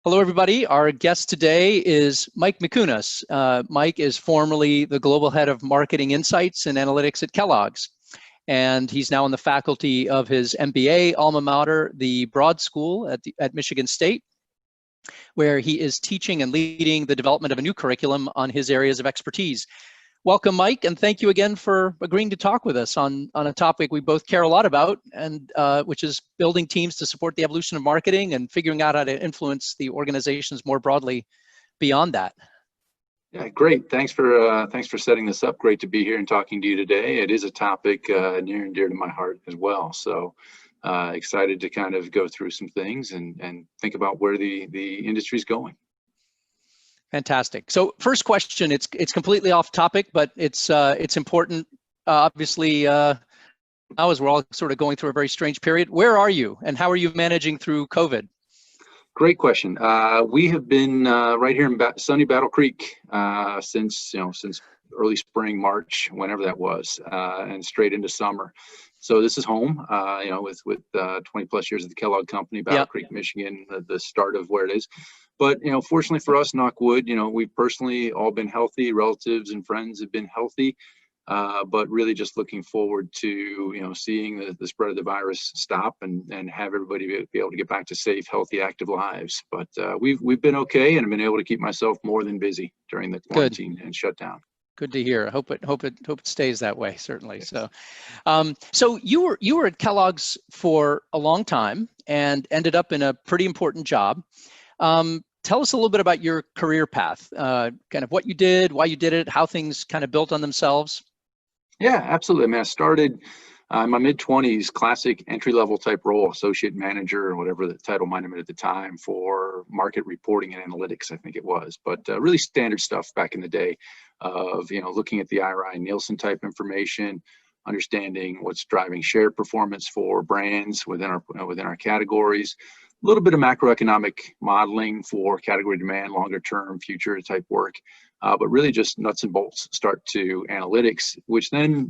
Hello, everybody. Our guest today is Mike Mikunas. Mike is formerly the Global Head of Marketing Insights and Analytics at Kellogg's, and he's now on the faculty of his MBA alma mater, the Broad School at Michigan State, where he is teaching and leading the development of a new curriculum on his areas of expertise. Welcome, Mike, and thank you again for agreeing to talk with us on a topic we both care a lot about, and which is building teams to support the evolution of marketing and figuring out how to influence the organizations more broadly beyond that. Yeah, great. Thanks for setting this up. Great to be here and talking to you today. It is a topic near and dear to my heart as well. So excited to kind of go through some things and think about where the industry is going. Fantastic. So first question, it's completely off topic, but it's important. Obviously, now as we're all sort of going through a very strange period, where are you and how are you managing through COVID? Great question. We have been right here in sunny Battle Creek since early spring, March, whenever that was, and straight into summer. So this is home, with 20 plus years at the Kellogg Company, Battle Creek, Michigan, the start of where it is. But, fortunately for us, knock wood, we've personally all been healthy, relatives and friends have been healthy, but really just looking forward to, seeing the spread of the virus stop and have everybody be able to get back to safe, healthy, active lives. But we've been okay, and I've been able to keep myself more than busy during the quarantine and shutdown. Good to hear. I hope it stays that way, certainly. Yes. So you were at Kellogg's for a long time and ended up in a pretty important job. Tell us a little bit about your career path, kind of what you did, why you did it, how things kind of built on themselves. Yeah, absolutely. I mean, I started in my mid-20s, classic entry-level type role, associate manager or whatever the title might have been at the time, for market reporting and analytics, I think it was. But really standard stuff back in the day of, looking at the IRI Nielsen type information, understanding what's driving share performance for brands within our categories. A little bit of macroeconomic modeling for category demand, longer term, future type work, but really just nuts and bolts start to analytics, which then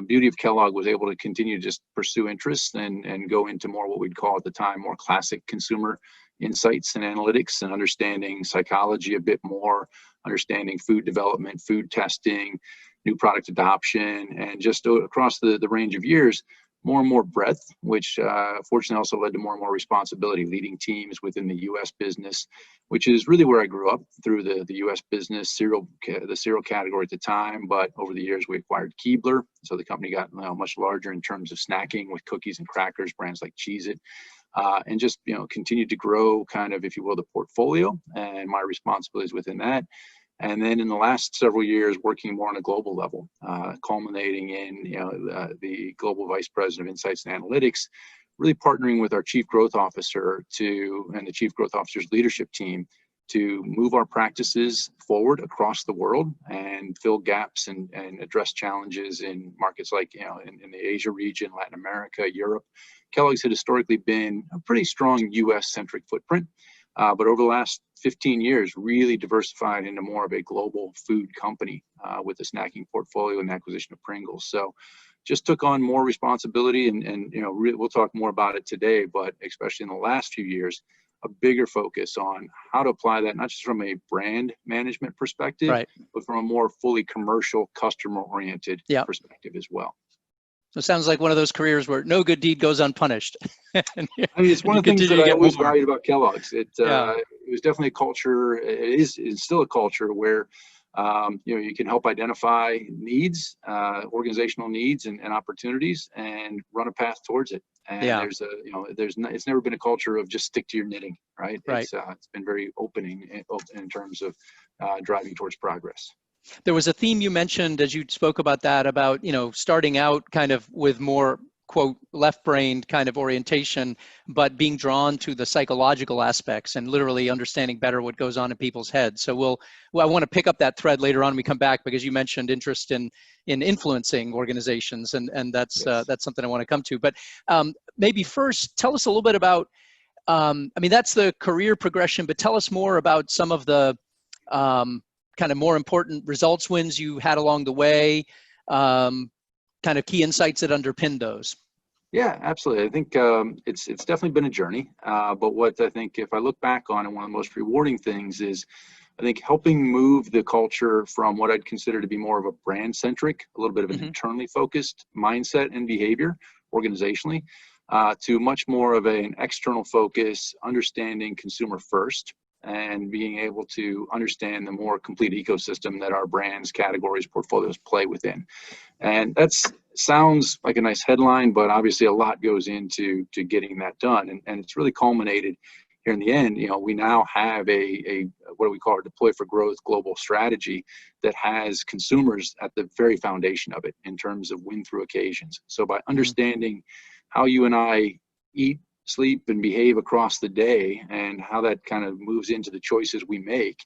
beauty of Kellogg was able to continue to just pursue interests and go into more what we'd call at the time more classic consumer insights and analytics and understanding psychology a bit more, understanding food development, food testing, new product adoption, and just across the range of years, more and more breadth, which fortunately also led to more and more responsibility, leading teams within the U.S. business, which is really where I grew up through the U.S. business, the cereal category at the time. But over the years, we acquired Keebler. So the company got much larger in terms of snacking with cookies and crackers, brands like Cheez-It, and just continued to grow kind of, if you will, the portfolio and my responsibilities within that. And then in the last several years, working more on a global level, culminating in the Global Vice President of Insights and Analytics, really partnering with our Chief Growth Officer and the Chief Growth Officer's leadership team to move our practices forward across the world and fill gaps and address challenges in markets like in the Asia region, Latin America, Europe. Kellogg's had historically been a pretty strong U.S.-centric footprint. But over the last 15 years, really diversified into more of a global food company with the snacking portfolio and the acquisition of Pringles. So just took on more responsibility and we'll talk more about it today, but especially in the last few years, a bigger focus on how to apply that, not just from a brand management perspective, right, but from a more fully commercial, customer-oriented perspective as well. So it sounds like one of those careers where no good deed goes unpunished. I mean, it's one of the things that I always valued about Kellogg's. It was definitely a culture. It's still a culture where you can help identify needs, organizational needs and opportunities, and run a path towards it. And it's never been a culture of just stick to your knitting, right? It's been very opening in terms of driving towards progress. There was a theme you mentioned as you spoke about that, about, starting out kind of with more, quote, left-brained kind of orientation, but being drawn to the psychological aspects and literally understanding better what goes on in people's heads. So I want to pick up that thread later on when we come back, because you mentioned interest in influencing organizations, and that's something I want to come to. But maybe first, tell us a little bit about, that's the career progression, but tell us more about some of the kind of more important results wins you had along the way, kind of key insights that underpin those. Yeah, absolutely. I think it's definitely been a journey. But what I think, if I look back on it, one of the most rewarding things is, I think, helping move the culture from what I'd consider to be more of a brand centric, a little bit of an Hmm. internally focused mindset and behavior organizationally, to much more of an external focus, understanding consumer first, and being able to understand the more complete ecosystem that our brands, categories, portfolios play within. And that's sounds like a nice headline, but obviously a lot goes into getting that done. And it's really culminated here in the end. We now have a what do we call our deploy for growth global strategy that has consumers at the very foundation of it in terms of win through occasions. So by Hmm. understanding how you and I eat, sleep, and behave across the day, and how that kind of moves into the choices we make,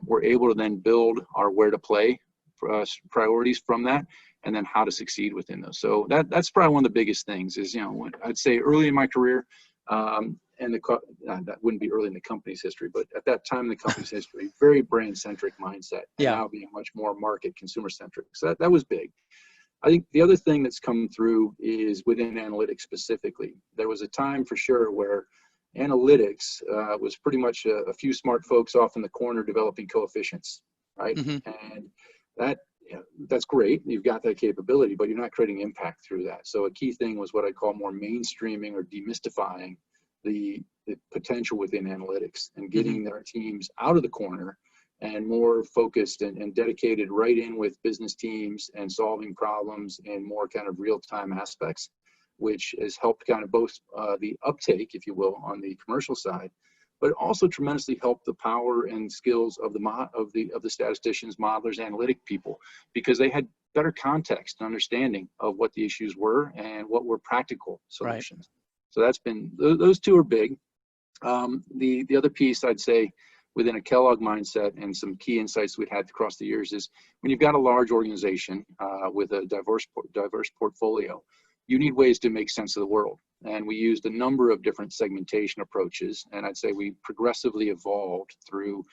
we're able to then build our where to play priorities from that, and then how to succeed within those. So that's probably one of the biggest things is, I'd say early in my career, and that wouldn't be early in the company's history, but at that time in the company's history, very brand centric mindset, and Yeah. now being much more market consumer centric. So that was big. I think the other thing that's come through is within analytics specifically. There was a time for sure where analytics was pretty much a few smart folks off in the corner developing coefficients, right? Hmm. And that that's great. You've got that capability, but you're not creating impact through that. So a key thing was what I call more mainstreaming or demystifying the potential within analytics, and Hmm. getting their teams out of the corner and more focused and dedicated right in with business teams and solving problems in more kind of real-time aspects, which has helped kind of both the uptake, if you will, on the commercial side, but also tremendously helped the power and skills of the statisticians, modelers, analytic people, because they had better context and understanding of what the issues were and what were practical Right. solutions. So that's been, those two are big. The other piece I'd say within a Kellogg mindset and some key insights we've had across the years is, when you've got a large organization with a diverse portfolio, you need ways to make sense of the world. And we used a number of different segmentation approaches, and I'd say we progressively evolved through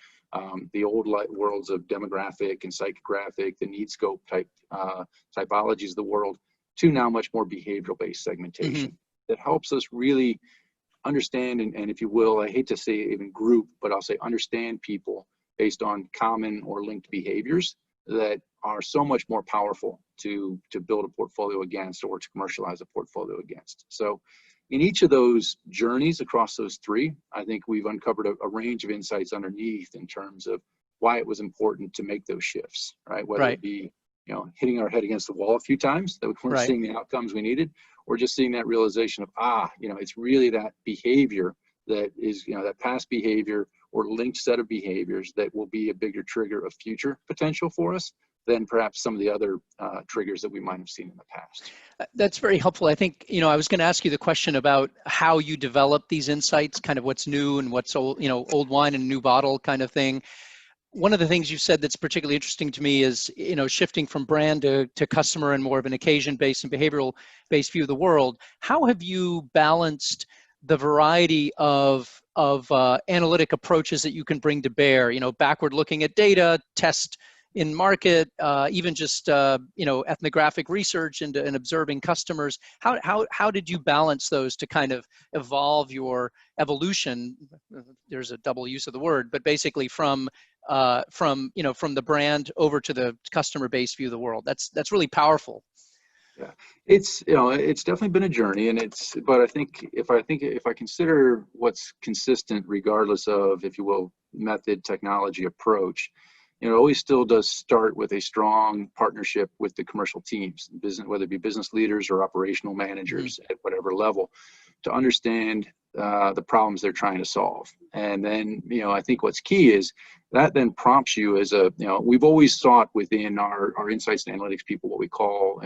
the old worlds of demographic and psychographic, the need scope type typologies of the world, to now much more behavioral based Hmm. segmentation that helps us really understand, and if you will, I hate to say even group, but I'll say understand people based on common or linked behaviors that are so much more powerful to build a portfolio against, or to commercialize a portfolio against. So in each of those journeys across those three, I think we've uncovered a range of insights underneath in terms of why it was important to make those shifts, right? Whether Right. it be, hitting our head against the wall a few times that we weren't Right. seeing the outcomes we needed, or just seeing that realization of, it's really that behavior that is, that past behavior or linked set of behaviors that will be a bigger trigger of future potential for us than perhaps some of the other triggers that we might have seen in the past. That's very helpful. I think, I was going to ask you the question about how you develop these insights, kind of what's new and what's old, old wine in a new bottle kind of thing. One of the things you've said that's particularly interesting to me is, shifting from brand to customer and more of an occasion-based and behavioral-based view of the world. How have you balanced the variety of analytic approaches that you can bring to bear? Backward looking at data, test in market, even just ethnographic research and observing customers. How did you balance those to kind of evolve your evolution? There's a double use of the word, but basically from the brand over to the customer based view of the world. That's really powerful. Yeah, it's definitely been a journey, but I think if I consider what's consistent, regardless of, if you will, method, technology, approach, it always still does start with a strong partnership with the commercial teams, business, whether it be business leaders or operational Mm-hmm. managers at whatever level, to understand the problems they're trying to solve. And then, I think what's key is that then prompts you as we've always sought within our insights and analytics people what we call,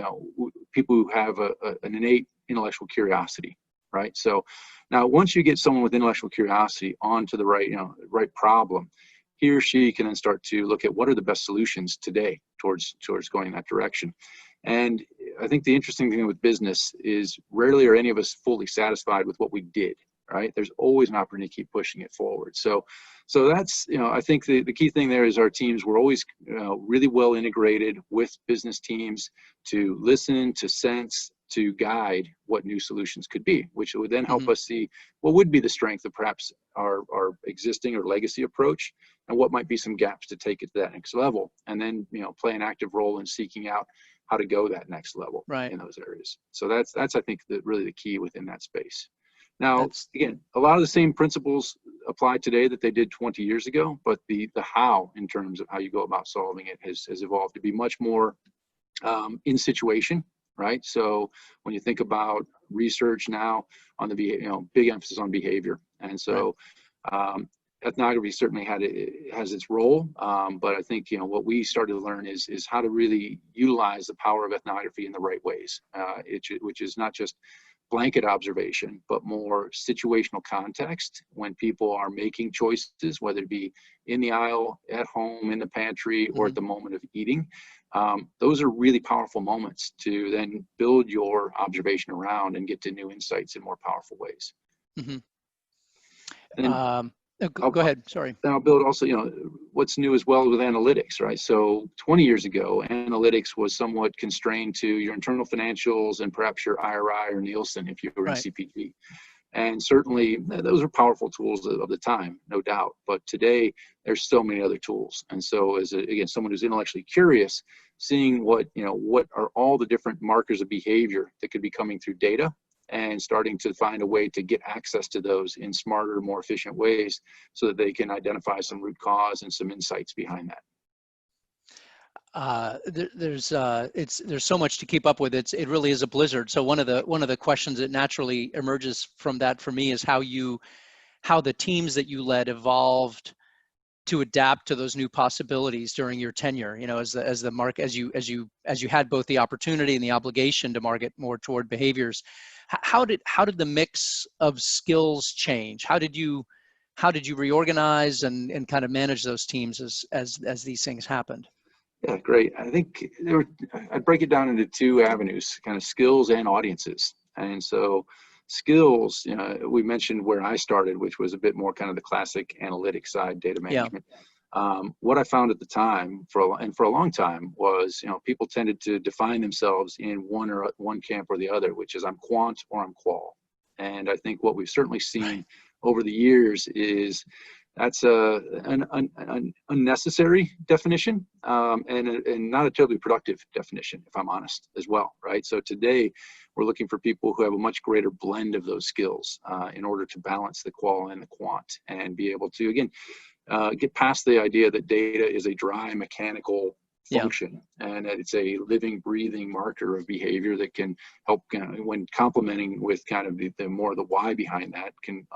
people who have an innate intellectual curiosity, right? So now once you get someone with intellectual curiosity onto the right problem, he or she can then start to look at what are the best solutions today towards going in that direction. And I think the interesting thing with business is, rarely are any of us fully satisfied with what we did, right? There's always an opportunity to keep pushing it forward. So that's, I think the key thing there is our teams were always really well integrated with business teams to listen, to sense, to guide what new solutions could be, which would then help Mhm. us see what would be the strength of perhaps our existing or legacy approach, and what might be some gaps to take it to that next level, and then play an active role in seeking out how to go that next level Right. in those areas. So that's I think really the key within that space. Now, That's again, a lot of the same principles apply today that they did 20 years ago, but the how in terms of how you go about solving it has evolved to be much more in situation, right? So when you think about research now on the big emphasis on behavior, and right. so ethnography certainly has its role, but I think what we started to learn is how to really utilize the power of ethnography in the right ways, which is not just blanket observation, but more situational context when people are making choices, whether it be in the aisle, at home, in the pantry, or at Mhm. the moment of eating. Those are really powerful moments to then build your observation around and get to new insights in more powerful ways. Mhm. And Go I'll, ahead. Sorry. I'll build also, what's new as well with analytics, right? So 20 years ago, analytics was somewhat constrained to your internal financials and perhaps your IRI or Nielsen if you were in Right. CPG. And certainly those are powerful tools of the time, no doubt. But today there's so many other tools. And so again, someone who's intellectually curious, seeing what are all the different markers of behavior that could be coming through data, and starting to find a way to get access to those in smarter, more efficient ways so that they can identify some root cause and some insights behind that. There's so much to keep up with. It really is a blizzard. So one of the questions that naturally emerges from that for me is how the teams that you led evolved to adapt to those new possibilities during your tenure. As the market, as you had both the opportunity and the obligation to market more toward behaviors. How did the mix of skills change? How did you reorganize and kind of manage those teams as these things happened? Yeah, great. I think I'd break it down into two avenues, kind of skills and audiences. And so skills, we mentioned where I started, which was a bit more kind of the classic analytics side, data Yeah. management. What I found at the time for a long time was, people tended to define themselves in one camp or the other, which is I'm quant or I'm qual. And I think what we've certainly Right. seen over the years is that's an unnecessary definition, and not a totally productive definition, if I'm honest, as well, right? So today, we're looking for people who have a much greater blend of those skills in order to balance the qual and the quant, and be able to, again, get past the idea that data is a dry, mechanical Yeah. function, and that it's a living, breathing marker of behavior that can help, when complementing with kind of the more the why behind that, can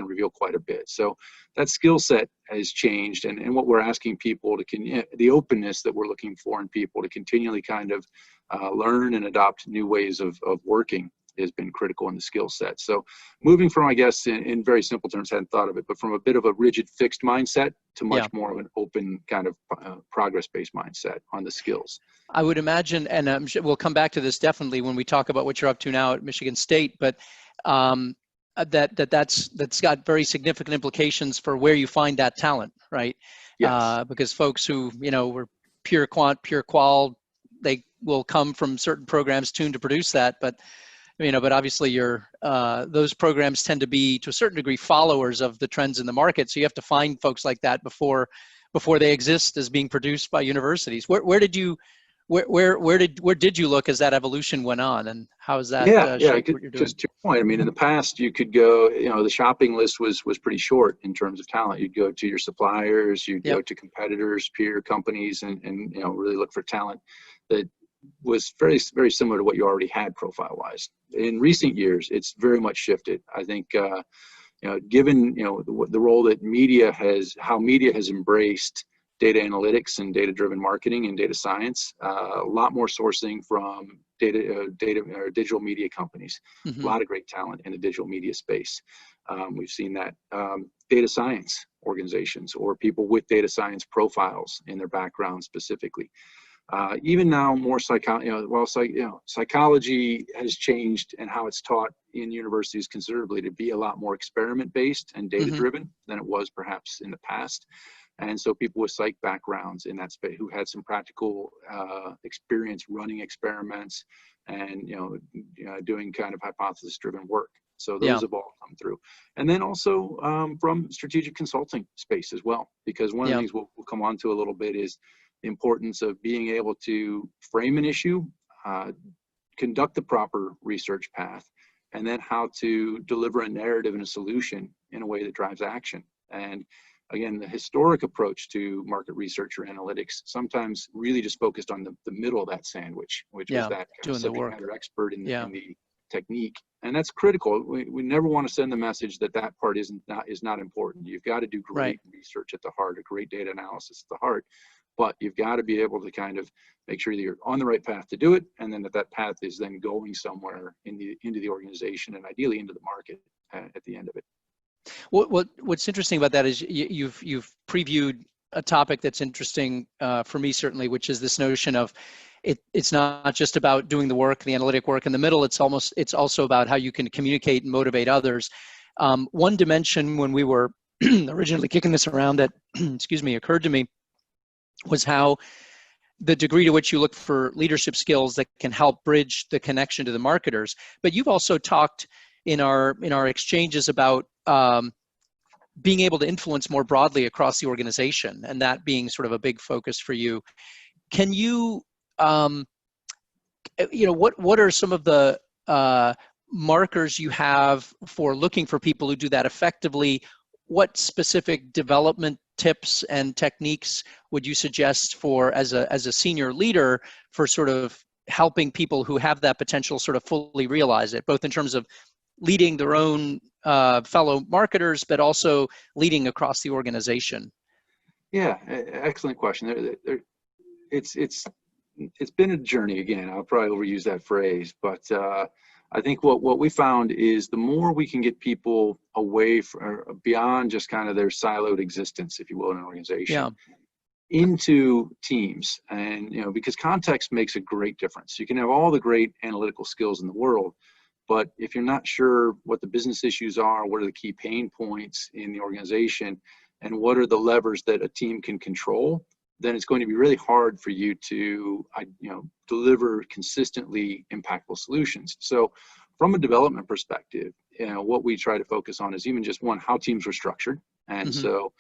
reveal quite a bit. So that skill set has changed, and what we're asking people the openness that we're looking for in people to continually kind of learn and adopt new ways of working has been critical in the skill set. So moving from, I guess, in very simple terms, hadn't thought of it, but from a bit of a rigid fixed mindset to much Yeah. more of an open kind of progress-based mindset on the skills. I would imagine, and we'll come back to this definitely when we talk about what you're up to now at Michigan State, but that's got very significant implications for where you find that talent, right? Yes. Because folks who were pure quant, pure qual, they will come from certain programs tuned to produce that, but obviously those programs tend to be, to a certain degree, followers of the trends in the market. So you have to find folks like that before they exist as being produced by universities. Where did you look as that evolution went on, and how has that Yeah, shaped what you're doing? because to your point, I mean, in the past, you could go, the shopping list was pretty short in terms of talent. You'd go to your suppliers, you'd Yep. go to competitors, peer companies, and really look for talent that was very, very similar to what you already had profile-wise. In recent years, it's very much shifted. I think, given the role that how media has embraced data analytics and data-driven marketing and data science, a lot more sourcing from data or digital media companies. A Mm-hmm. lot of great talent in the digital media space. We've seen that. Data science organizations or people with data science profiles in their background specifically. Even now, more psychology has changed and how it's taught in universities considerably to be a lot more experiment-based and data-driven than it was perhaps in the past. And so people with psych backgrounds in that space who had some practical experience running experiments and doing kind of hypothesis-driven work. So Yeah. those have all come through. And then also from strategic consulting space as well, because one of the things we'll come on to a little bit is the importance of being able to frame an issue, conduct the proper research path, and then how to deliver a narrative and a solution in a way that drives action. And again, the historic approach to market research or analytics sometimes really just focused on the middle of that sandwich, which was that kind of doing the subject work. matter expert in the technique. And that's critical. We never want to send the message that that part is not important. You've got to do great research at the heart, a great data analysis at the heart, but you've got to be able to kind of make sure that you're on the right path to do it, and then that path is then going somewhere into the organization and ideally into the market at the end of it. What's interesting about that is you've previewed a topic that's interesting for me certainly, which is this notion of it's not just about doing the work, the analytic work in the middle. It's also about how you can communicate and motivate others. One dimension when we were originally kicking this around that excuse me, occurred to me was how the degree to which you look for leadership skills that can help bridge the connection to the marketers. But you've also talked in our exchanges about being able to influence more broadly across the organization, and that being sort of a big focus for you. Can you, what are some of the markers you have for looking for people who do that effectively? What specific development tips and techniques would you suggest for as a senior leader for sort of helping people who have that potential sort of fully realize it, both in terms of leading their own fellow marketers, but also leading across the organization? Yeah, excellent question. It's been a journey. Again, I'll probably overuse that phrase, but I think what we found is the more we can get people away from beyond just kind of their siloed existence, if you will, in an organization, into teams, and because context makes a great difference. You can have all the great analytical skills in the world, but if you're not sure what the business issues are, what are the key pain points in the organization, and what are the levers that a team can control, then it's going to be really hard for you to deliver consistently impactful solutions. So from a development perspective, what we try to focus on is even just one, how teams are structured. And so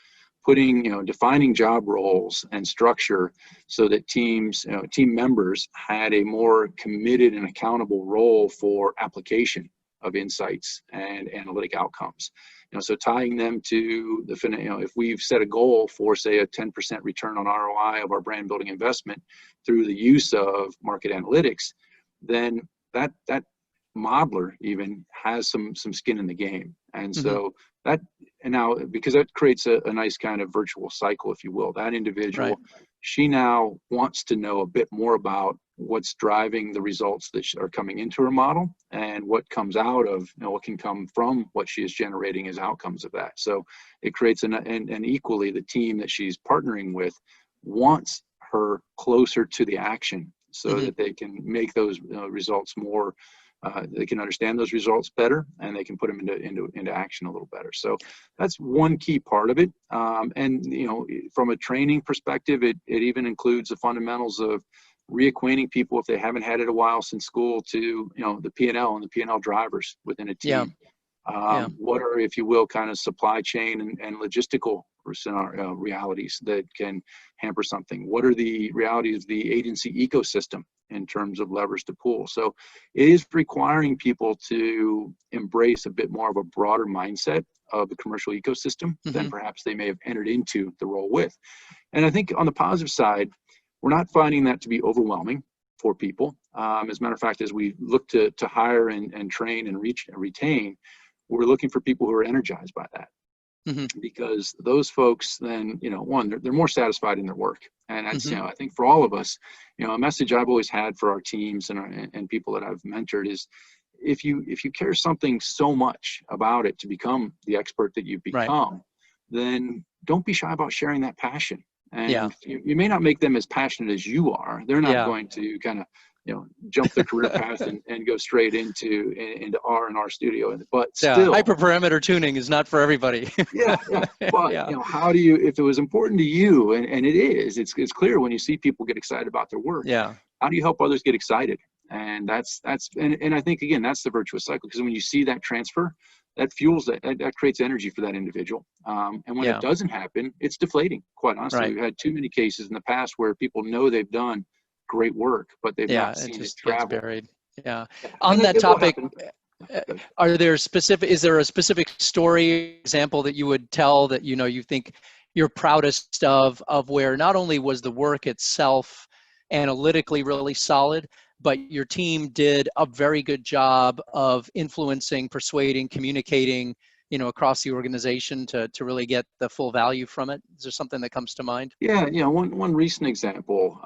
defining job roles and structure so that team members had a more committed and accountable role for application of insights and analytic outcomes. So tying them to if we've set a goal for, say, a 10% return on ROI of our brand building investment through the use of market analytics, then that modeler even has some skin in the game. And so now, because that creates a nice kind of virtual cycle, if you will, that individual, she now wants to know a bit more about what's driving the results that are coming into her model, and what comes out of, what can come from what she is generating as outcomes of that. So it creates and equally the team that she's partnering with wants her closer to the action so that they can make those results more, they can understand those results better, and they can put them into action a little better. So that's one key part of it. And from a training perspective, it even includes the fundamentals of reacquainting people, if they haven't had it a while since school, to the P&L and the P&L drivers within a team. What are, if you will, kind of supply chain and logistical realities that can hamper something? What are the realities of the agency ecosystem in terms of levers to pull? So it is requiring people to embrace a bit more of a broader mindset of the commercial ecosystem than perhaps they may have entered into the role with. And I think on the positive side, we're not finding that to be overwhelming for people. As a matter of fact, as we look to hire and train and retain, we're looking for people who are energized by that. Because those folks then, one, they're more satisfied in their work. And that's, I think for all of us, a message I've always had for our teams and people that I've mentored is, if you care something so much about it to become the expert that you've become, then don't be shy about sharing that passion. And you may not make them as passionate as you are. They're not going to kind of, jump the career path and go straight into R&R studio. But still, hyperparameter tuning is not for everybody. But how do you, if it was important to you, and it is, it's clear when you see people get excited about their work. How do you help others get excited? And and I think, again, that's the virtuous cycle, because when you see that transfer, that fuels that creates energy for that individual. And when it Yeah. doesn't happen, it's deflating. Quite honestly, Right. we've had too many cases in the past where people know they've done great work, but they've Yeah. not It seen it just gets travel. buried. Yeah. Yeah. On And that it will topic, happen. uh, Good. is there a specific story example that you would tell that, you think you're proudest of where not only was the work itself analytically really solid, but your team did a very good job of influencing, persuading, communicating, across the organization to really get the full value from it? Is there something that comes to mind? Yeah, one recent example,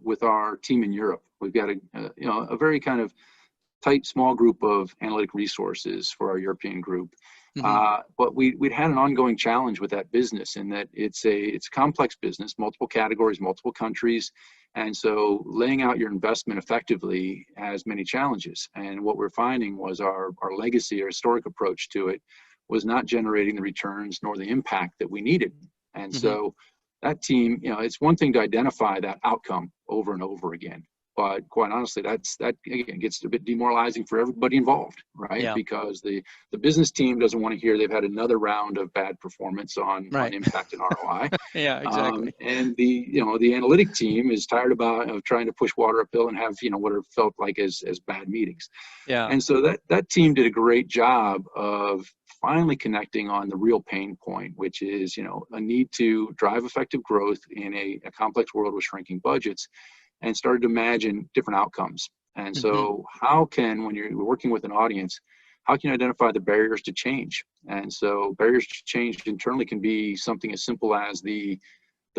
with our team in Europe, we've got a very kind of tight, small group of analytic resources for our European group. Hmm. But we'd had an ongoing challenge with that business, in that it's a complex business, multiple categories, multiple countries. And so laying out your investment effectively has many challenges. And what we're finding was our legacy, our historic approach to it, was not generating the returns nor the impact that we needed. And Hmm. so that team, it's one thing to identify that outcome over and over again, but quite honestly, that again gets a bit demoralizing for everybody involved, right? Yeah. Because the business team doesn't want to hear they've had another round of bad performance on Right. impact and ROI. Yeah, exactly. And the analytic team is tired of trying to push water uphill and have what are felt like as bad meetings. Yeah. And so that team did a great job of finally connecting on the real pain point, which is a need to drive effective growth in a complex world with shrinking budgets, and started to imagine different outcomes. And Hmm. so how can, when you're working with an audience, how can you identify the barriers to change? And so barriers to change internally can be something as simple as the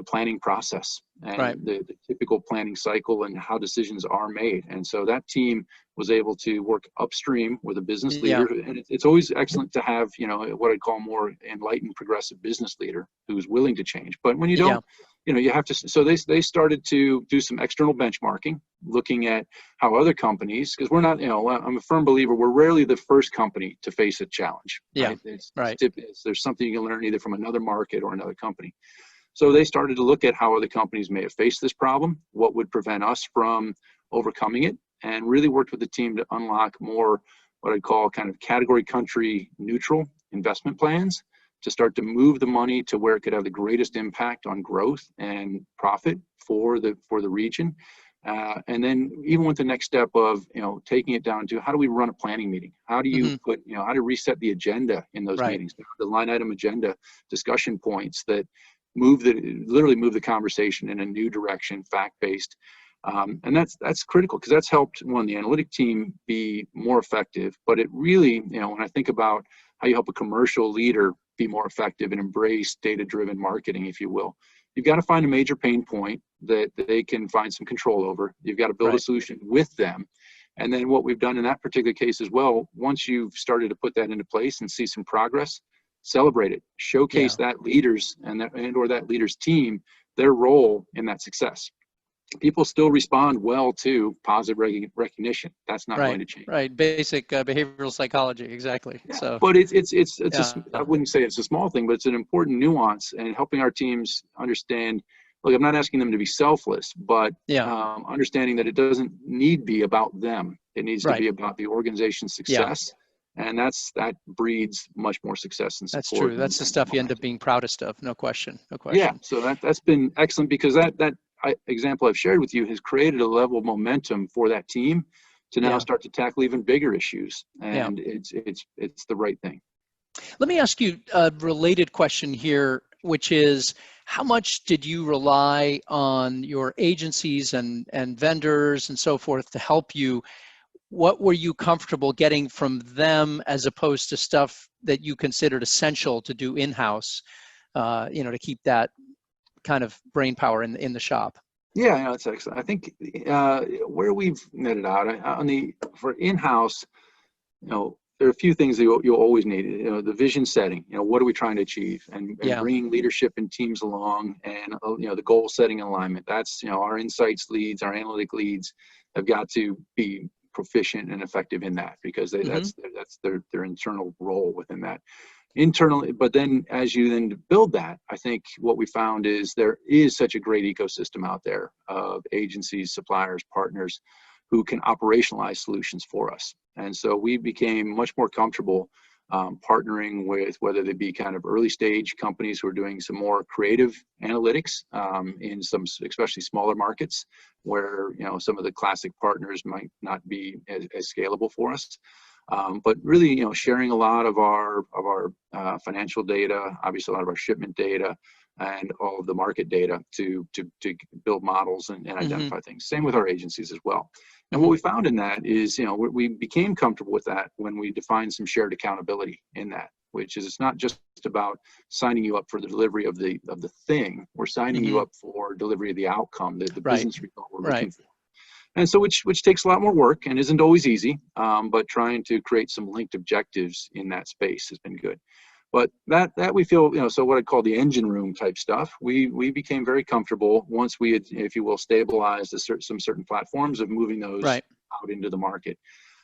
planning process Right. and the typical planning cycle and how decisions are made. And so that team was able to work upstream with a business Yeah. leader. And it's always excellent to have, what I'd call more enlightened, progressive business leader who's willing to change. But when you Yeah. don't, you have to, so they started to do some external benchmarking, looking at how other companies, because we're not, I'm a firm believer, we're rarely the first company to face a challenge, Yeah. right? Right. There's something you can learn either from another market or another company. So they started to look at how other companies may have faced this problem, what would prevent us from overcoming it, and really worked with the team to unlock more what I'd call kind of category country neutral investment plans, to start to move the money to where it could have the greatest impact on growth and profit for the region. And then even with the next step of taking it down to how do we run a planning meeting? How do you Hmm. put how to reset the agenda in those Right. meetings? The line item agenda discussion points that literally move the conversation in a new direction, fact-based. And that's critical, because that's helped the analytic team be more effective. But it really, when I think about how you help a commercial leader be more effective and embrace data-driven marketing, if you will, you've got to find a major pain point that they can find some control over. You've got to build a Right. solution with them. And then what we've done in that particular case as well, once you've started to put that into place and see some progress, celebrate it, Yeah. showcase that leaders or that leader's team, their role in that success. People still respond well to positive recognition. That's not going Right. to change. Right. Basic behavioral psychology. Exactly. Yeah, So, but it's yeah. I wouldn't say it's a small thing, but it's an important nuance, and helping our teams understand. Look, I'm not asking them to be selfless, but Yeah. understanding that it doesn't need to be about them. It needs to Right. be about the organization's Yeah. success, and that breeds much more success and That's support true. That's the and stuff you end up momentum. being proudest of. No question. No Yeah, question. so that's been excellent, because that example I've shared with you has created a level of momentum for that team to now Yeah. start to tackle even bigger issues, Yeah. and it's the right thing. Let me ask you a related question here, which is, how much did you rely on your agencies and vendors and so forth to help you? What were you comfortable getting from them as opposed to stuff that you considered essential to do in-house, to keep that kind of brain power in the shop? Yeah, that's excellent. I think where we've netted out for in-house, there are a few things that you'll always need. The vision setting. What are we trying to achieve, and Yeah. bringing leadership and teams along, and the goal setting alignment. That's our insights leads, our analytic leads have got to be proficient and effective in that, because Hmm. that's their internal role within that. Internally, but then as you then build that, I think what we found is there is such a great ecosystem out there of agencies, suppliers, partners who can operationalize solutions for us. And so we became much more comfortable partnering with whether they be kind of early stage companies who are doing some more creative analytics in some especially smaller markets where some of the classic partners might not be as scalable for us. But really, sharing a lot of our financial data, obviously a lot of our shipment data, and all of the market data to build models and identify things. Same with our agencies as well. And what we found in that is, we became comfortable with that when we defined some shared accountability in that, which is it's not just about signing you up for the delivery of the thing. We're signing you up for delivery of the outcome, the business result we're looking for. And so which takes a lot more work and isn't always easy, but trying to create some linked objectives in that space has been good. But that we feel, so what I call the engine room type stuff, we became very comfortable once we had, if you will, stabilized some certain platforms of moving those out into the market.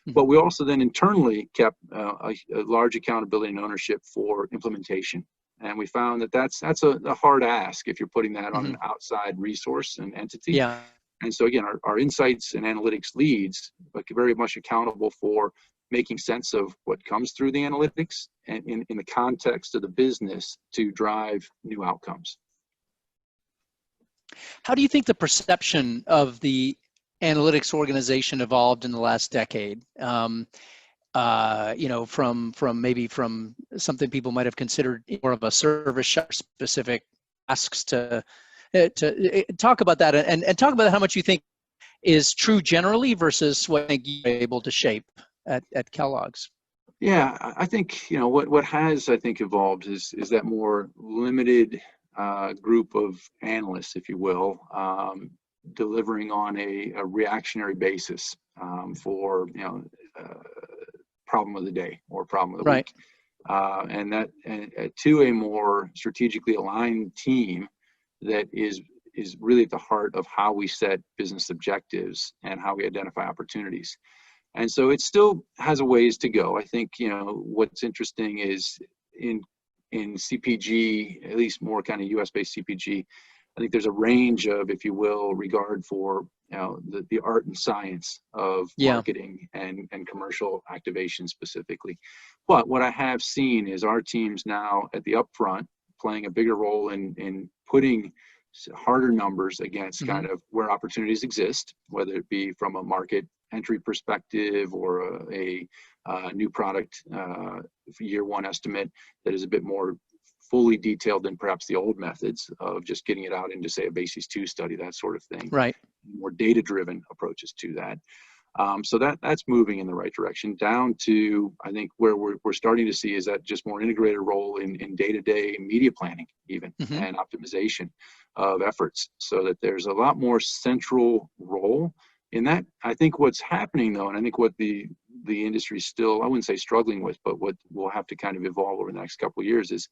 But we also then internally kept a large accountability and ownership for implementation. And we found that that's a hard ask if you're putting that on an outside resource and entity. Yeah. And so again, our insights and analytics leads, but very much accountable for making sense of what comes through the analytics and in the context of the business to drive new outcomes. How do you think the perception of the analytics organization evolved in the last decade? From something people might have considered more of a service shop specific asks to talk about that and talk about how much you think is true generally versus what you're able to shape at Kellogg's. Yeah, I think what has evolved is that more limited group of analysts, if you will, delivering on a reactionary basis for problem of the day or problem of the week, and to a more strategically aligned team that is really at the heart of how we set business objectives and how we identify opportunities. And so it still has a ways to go. I think, what's interesting is in CPG, at least more kind of US-based CPG, I think there's a range of, if you will, regard for the art and science of marketing and commercial activation specifically. But what I have seen is our teams now at the upfront playing a bigger role in putting harder numbers against kind of where opportunities exist, whether it be from a market entry perspective or a new product year one estimate that is a bit more fully detailed than perhaps the old methods of just getting it out into, say, a Basis 2 study, that sort of thing. Right. More data-driven approaches to that. So that's moving in the right direction. Down to, I think, where we're starting to see is that just more integrated role in day-to-day media planning even and optimization of efforts, so that there's a lot more central role in that. I think what's happening though, and I think what the industry is still, I wouldn't say struggling with, but what will have to kind of evolve over the next couple of years is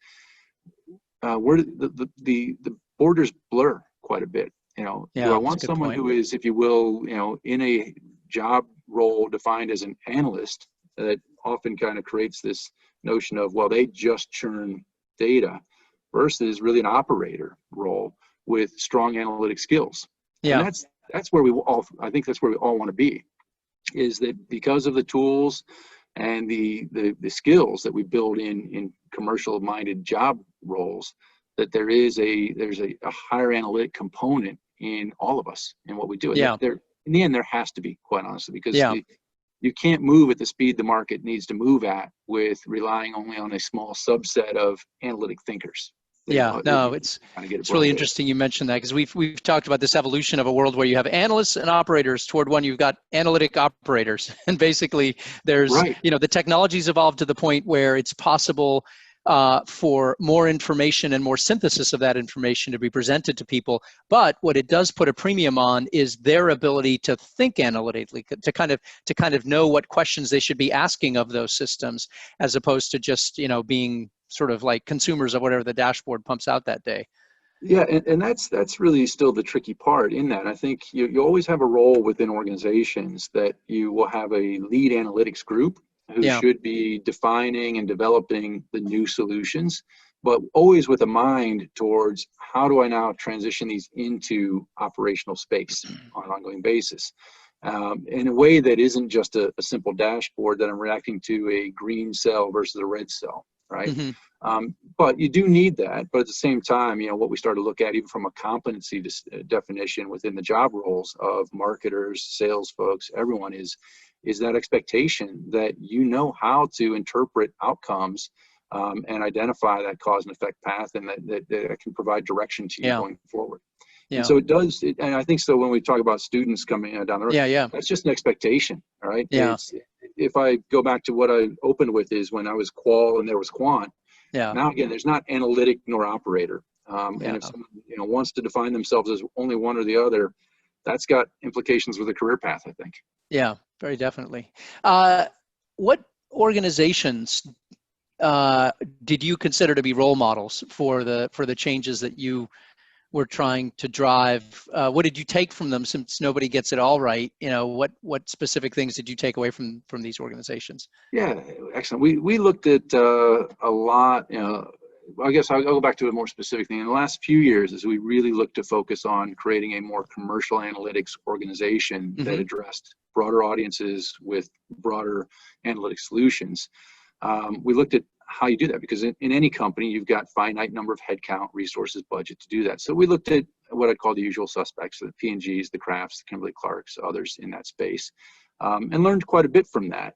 where the borders blur quite a bit. Do I want someone who is, if you will, in a job role defined as an analyst that often kind of creates this notion of, well, they just churn data, versus really an operator role with strong analytic skills. Yeah. And that's where I think that's where we all want to be, is that because of the tools and the skills that we build in commercial minded job roles, that there's a higher analytic component in all of us in what we do. Yeah. In the end, there has to be, quite honestly, because you can't move at the speed the market needs to move at with relying only on a small subset of analytic thinkers. It's really interesting you mentioned that, because we've talked about this evolution of a world where you have analysts and operators toward one you've got analytic operators, and basically there's the technology's evolved to the point where it's possible for more information and more synthesis of that information to be presented to people. But what it does put a premium on is their ability to think analytically, to kind of know what questions they should be asking of those systems, as opposed to just being sort of like consumers of whatever the dashboard pumps out that day. Yeah, and that's really still the tricky part in that. I think you always have a role within organizations that you will have a lead analytics group who should be defining and developing the new solutions, but always with a mind towards how do I now transition these into operational space on an ongoing basis. in a way that isn't just a simple dashboard that I'm reacting to a green cell versus a red cell, right? Hmm. But you do need that. But at the same time, what we start to look at, even from a competency definition within the job roles of marketers, sales folks, everyone is that expectation that you know how to interpret outcomes and identify that cause and effect path, and that can provide direction to you Yeah. going forward. And Yeah. so it does, and I think so when we talk about students coming down the road, Yeah. that's just an expectation, all right? Yeah. If I go back to what I opened with, is when I was qual and there was quant. Yeah. Now again, there's not analytic nor operator. And Yeah. if someone wants to define themselves as only one or the other, that's got implications with a career path, I think. Yeah, very definitely. What organizations did you consider to be role models for the changes that you were trying to drive? What did you take from them, since nobody gets it all right? What specific things did you take away from these organizations? Yeah, excellent. We looked at a lot. I guess I'll go back to a more specific thing. In the last few years, as we really looked to focus on creating a more commercial analytics organization that addressed broader audiences with broader analytic solutions, we looked at how you do that, because in any company, you've got finite number of headcount, resources, budget to do that. So we looked at what I'd call the usual suspects, the P&Gs, the Crafts, the Kimberly-Clarks, others in that space, and learned quite a bit from that.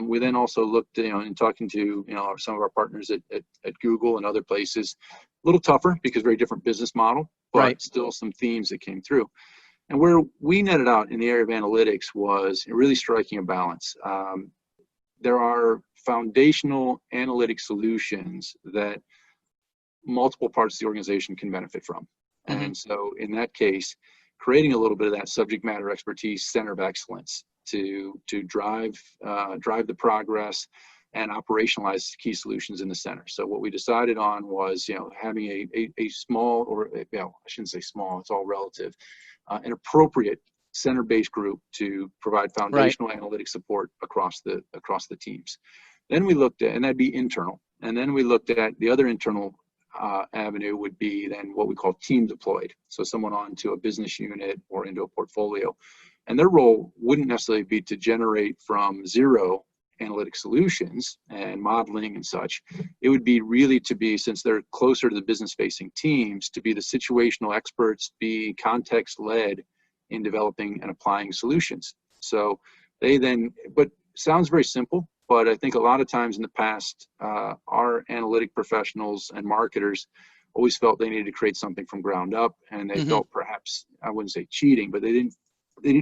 We then also looked, in talking to, some of our partners at Google and other places, a little tougher because very different business model, but Right. still some themes that came through. And where we netted out in the area of analytics was really striking a balance. There are foundational analytic solutions that multiple parts of the organization can benefit from. And so in that case, creating a little bit of that subject matter expertise center of excellence to drive the progress and operationalize key solutions in the center. So what we decided on was, having a small, or I shouldn't say small, it's all relative, an appropriate center-based group to provide foundational analytic support across the teams. Then we looked at, and that'd be internal, and then we looked at the other internal avenue would be then what we call team deployed. So someone onto a business unit or into a portfolio, and their role wouldn't necessarily be to generate from zero analytic solutions and modeling and such. It would be really to be, since they're closer to the business facing teams, to be the situational experts, be context led in developing and applying solutions. So they then, but sounds very simple, but I think a lot of times in the past, our analytic professionals and marketers always felt they needed to create something from ground up, and they felt perhaps, I wouldn't say cheating, but they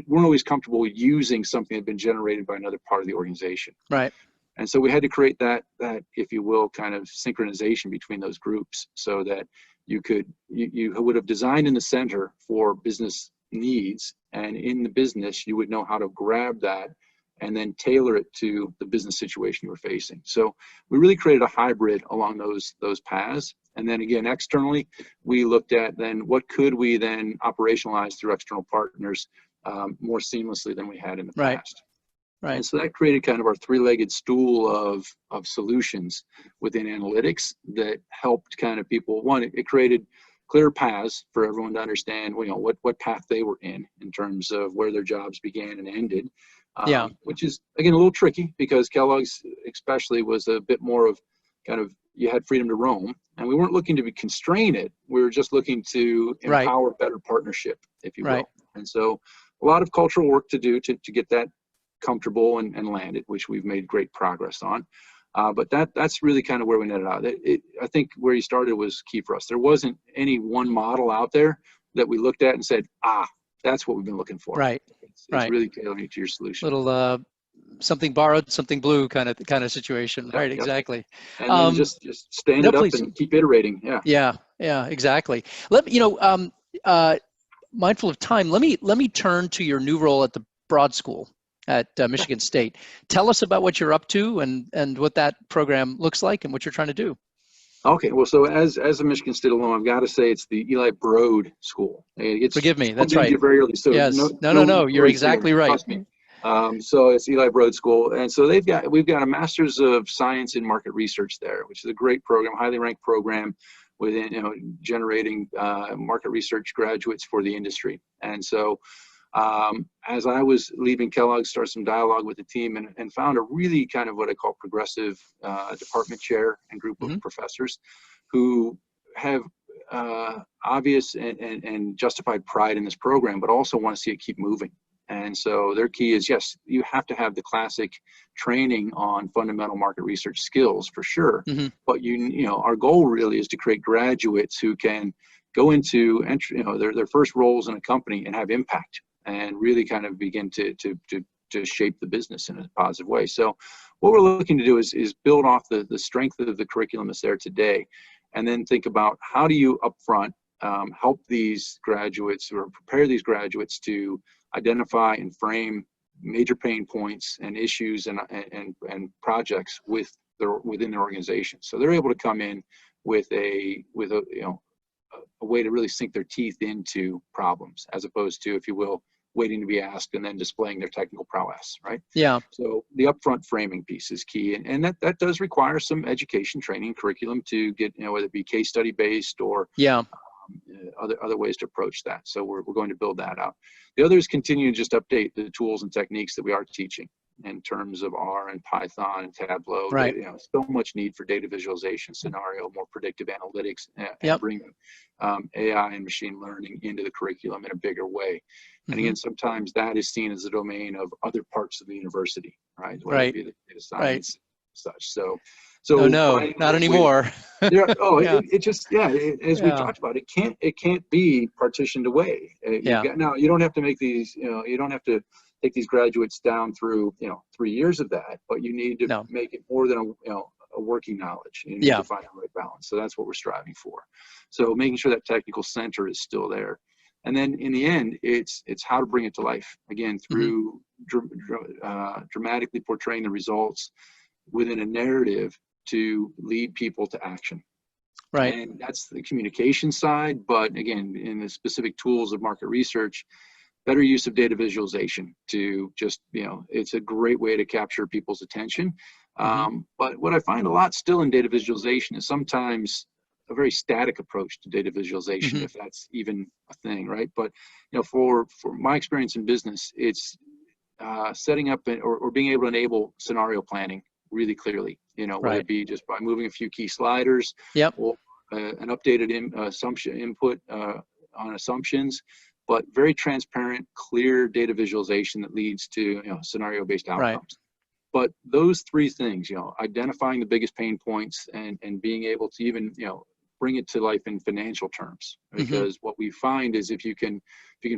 weren't always comfortable using something that had been generated by another part of the organization. Right. And so we had to create that, if you will, kind of synchronization between those groups, so that you would have designed in the center for business needs, and in the business you would know how to grab that and then tailor it to the business situation you were facing. So we really created a hybrid along those paths. And then again, externally, we looked at then what could we then operationalize through external partners more seamlessly than we had in the past. Right. And so that created kind of our three-legged stool of solutions within analytics that helped kind of people. One, it created clear paths for everyone to understand, what path they were in terms of where their jobs began and ended. Which is, again, a little tricky, because Kellogg's especially was a bit more of kind of, you had freedom to roam, and we weren't looking to constrain it. We were just looking to empower better partnership, if you will. And so a lot of cultural work to do to get that comfortable and landed, which we've made great progress on. But that's really kind of where we netted out. I think where you started was key for us. There wasn't any one model out there that we looked at and said, that's what we've been looking for. Right. It's really tailoring it to your solution. Little something borrowed, something blue kind of situation. Right. Yep. Exactly. And then just stand it up and keep iterating. Yeah. Yeah. Exactly. Mindful of time, let me turn to your new role at the Broad School at Michigan State. Tell us about what you're up to and what that program looks like and what you're trying to do. Okay, well, so as a Michigan State alum, I've got to say it's the Eli Broad School. Forgive me, that's right. Very early, so yes, no, you're exactly right. Trust me. So it's Eli Broad School, and so we've got a Master's of Science in Market Research there, which is a great program, highly ranked program within generating market research graduates for the industry. And so As I was leaving Kellogg, started some dialogue with the team and found a really kind of what I call progressive department chair and group of Hmm. professors who have obvious and justified pride in this program, but also want to see it keep moving. And so their key is, yes, you have to have the classic training on fundamental market research skills for sure. Hmm. But our goal really is to create graduates who can go into entry, their first roles in a company and have impact and really kind of begin to shape the business in a positive way. So what we're looking to do is build off the strength of the curriculum that's there today, and then think about how do you upfront help these graduates or prepare these graduates to identify and frame major pain points and issues and projects within their organization. So they're able to come in with a way to really sink their teeth into problems, as opposed to, if you will, waiting to be asked and then displaying their technical prowess, right? Yeah. So the upfront framing piece is key, and that does require some education, training, curriculum to get, whether it be case study based or Yeah. other ways to approach that. So we're going to build that out. The other is continue to just update the tools and techniques that we are teaching in terms of R and Python and Tableau. Right. So much need for data visualization, scenario, more predictive analytics, and Yep. bringing AI and machine learning into the curriculum in a bigger way. And again, sometimes that is seen as a domain of other parts of the university, right? Whether Right. it be the data science, such. So No, not anymore. Yeah. As we've Yeah. talked about, it can't be partitioned away. Yeah. Now you don't have to make these, you don't have to take these graduates down through 3 years of that, but you need to make it more than a working knowledge. You need to find the right balance. So that's what we're striving for. So making sure that technical center is still there. And then in the end, it's how to bring it to life, again, through dramatically portraying the results within a narrative to lead people to action. Right. And that's the communication side. But again, in the specific tools of market research, better use of data visualization to just, it's a great way to capture people's attention. But what I find a lot still in data visualization is sometimes a very static approach to data visualization, if that's even a thing, right? But for my experience in business, it's setting up or being able to enable scenario planning really clearly, whether it be just by moving a few key sliders, or an updated assumption input on assumptions, but very transparent, clear data visualization that leads to scenario-based outcomes. Right. But those three things, identifying the biggest pain points and being able to even bring it to life in financial terms, because what we find is if you can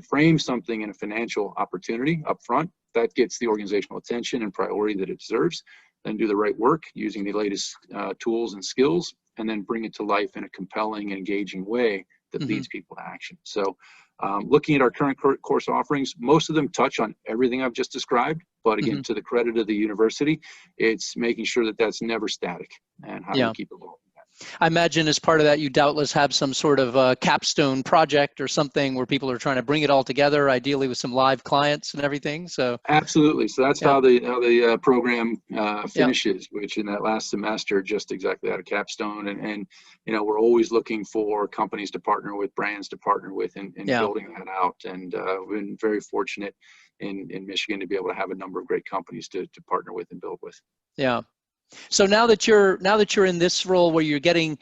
frame something in a financial opportunity up front, that gets the organizational attention and priority that it deserves. Then do the right work using the latest tools and skills, and then bring it to life in a compelling, engaging way that leads people to action. So looking at our current course offerings, most of them touch on everything I've just described, but again, to the credit of the university, it's making sure that that's never static, and how do we keep evolving. I imagine as part of that, you doubtless have some sort of capstone project or something where people are trying to bring it all together, ideally with some live clients and everything. So absolutely. So that's how the program finishes, which in that last semester, just exactly that, a capstone. And we're always looking for companies to partner with, brands to partner with, and building that out. And we've been very fortunate in Michigan to be able to have a number of great companies to partner with and build with. Yeah. So now that you're in this role where you're getting,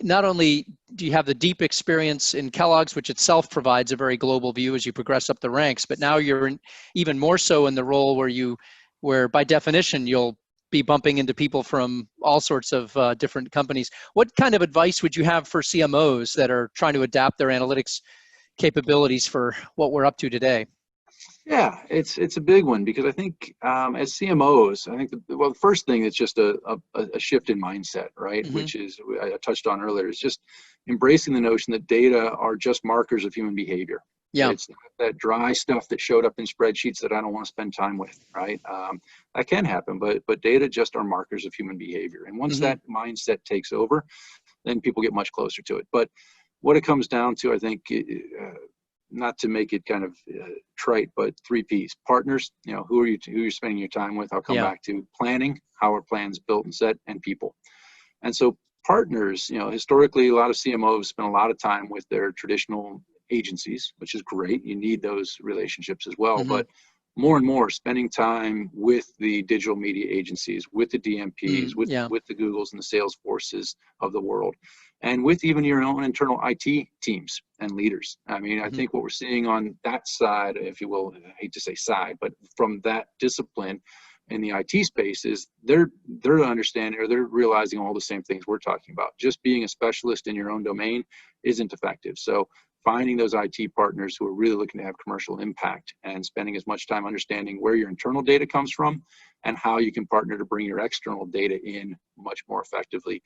not only do you have the deep experience in Kellogg's, which itself provides a very global view as you progress up the ranks, but now you're even more so in the role where by definition you'll be bumping into people from all sorts of different companies. What kind of advice would you have for CMOs that are trying to adapt their analytics capabilities for what we're up to today? Yeah, it's a big one, because I think as CMOs, I think the first thing is just a shift in mindset, right? Which is, I touched on earlier, is just embracing the notion that data are just markers of human behavior. Yeah. It's not that dry stuff that showed up in spreadsheets that I don't want to spend time with, right? That can happen, but data just are markers of human behavior. And once that mindset takes over, then people get much closer to it. But what it comes down to, I think, not to make it kind of trite, but 3 Ps: partners, who you're spending your time with. I'll come back to planning, how are plans built and set, and people. And so partners, historically, a lot of CMOs spend a lot of time with their traditional agencies, which is great. You need those relationships as well. Mhm. But more and more spending time with the digital media agencies, with the DMPs, Yeah. with the Googles and the Salesforces of the world, and with even your own internal IT teams and leaders. I mean, I Mhm. think what we're seeing on that side, if you will, I hate to say side, but from that discipline in the IT space is they're understanding, or they're realizing all the same things we're talking about. Just being a specialist in your own domain isn't effective. So finding those IT partners who are really looking to have commercial impact and spending as much time understanding where your internal data comes from and how you can partner to bring your external data in much more effectively.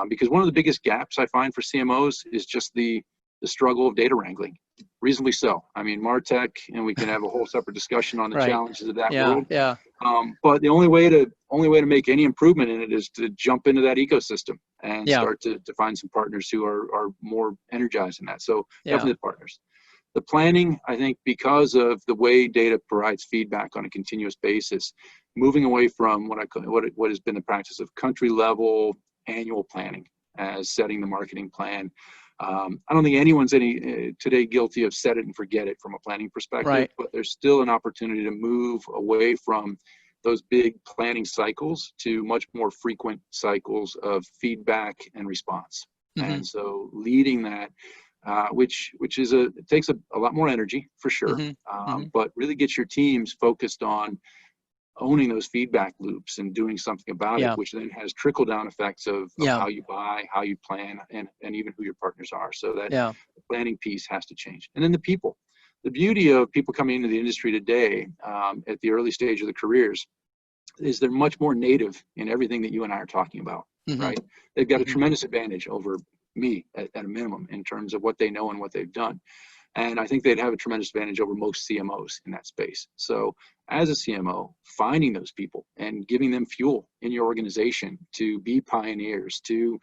Because one of the biggest gaps I find for CMOs is just the struggle of data wrangling. Reasonably so. I mean, MarTech, and we can have a whole separate discussion on the Right. challenges of that Yeah. world. Yeah. But the only way to make any improvement in it is to jump into that ecosystem and Yeah. start to find some partners who are more energized in that. So Yeah. definitely the partners. The planning, I think, because of the way data provides feedback on a continuous basis, moving away from what has been the practice of country level annual planning as setting the marketing plan. I don't think anyone's today guilty of set it and forget it from a planning perspective, Right. but there's still an opportunity to move away from those big planning cycles to much more frequent cycles of feedback and response. Mhm. And so leading that, which is it takes a lot more energy for sure, Mhm. Mhm. but really gets your teams focused on owning those feedback loops and doing something about it, Yeah. which then has trickle down effects of Yeah. how you buy, how you plan, and even who your partners are. So that Yeah. the planning piece has to change. And then the people. The beauty of people coming into the industry today at the early stage of their careers is they're much more native in everything that you and I are talking about, Mhm. right? They've got a Mhm. tremendous advantage over me at a minimum in terms of what they know and what they've done. And I think they'd have a tremendous advantage over most CMOs in that space. So as a CMO, finding those people and giving them fuel in your organization to be pioneers, to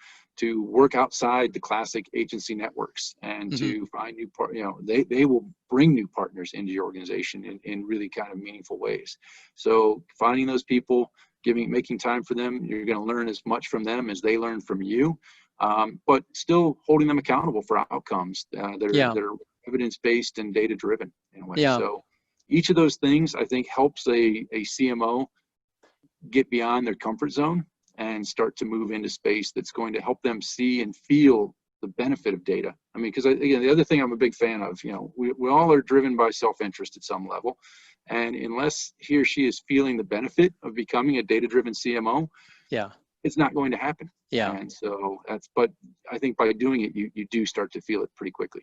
work outside the classic agency networks and Mhm. to find new they will bring new partners into your organization in really kind of meaningful ways. So finding those people, making time for them, you're going to learn as much from them as they learn from you. But still holding them accountable for outcomes Yeah. that are evidence-based and data-driven in a way. Yeah. So each of those things, I think, helps a CMO get beyond their comfort zone and start to move into space that's going to help them see and feel the benefit of data. I mean, because again, the other thing I'm a big fan of, we all are driven by self-interest at some level. And unless he or she is feeling the benefit of becoming a data-driven CMO, Yeah. it's not going to happen. Yeah. And so but I think by doing it, you do start to feel it pretty quickly.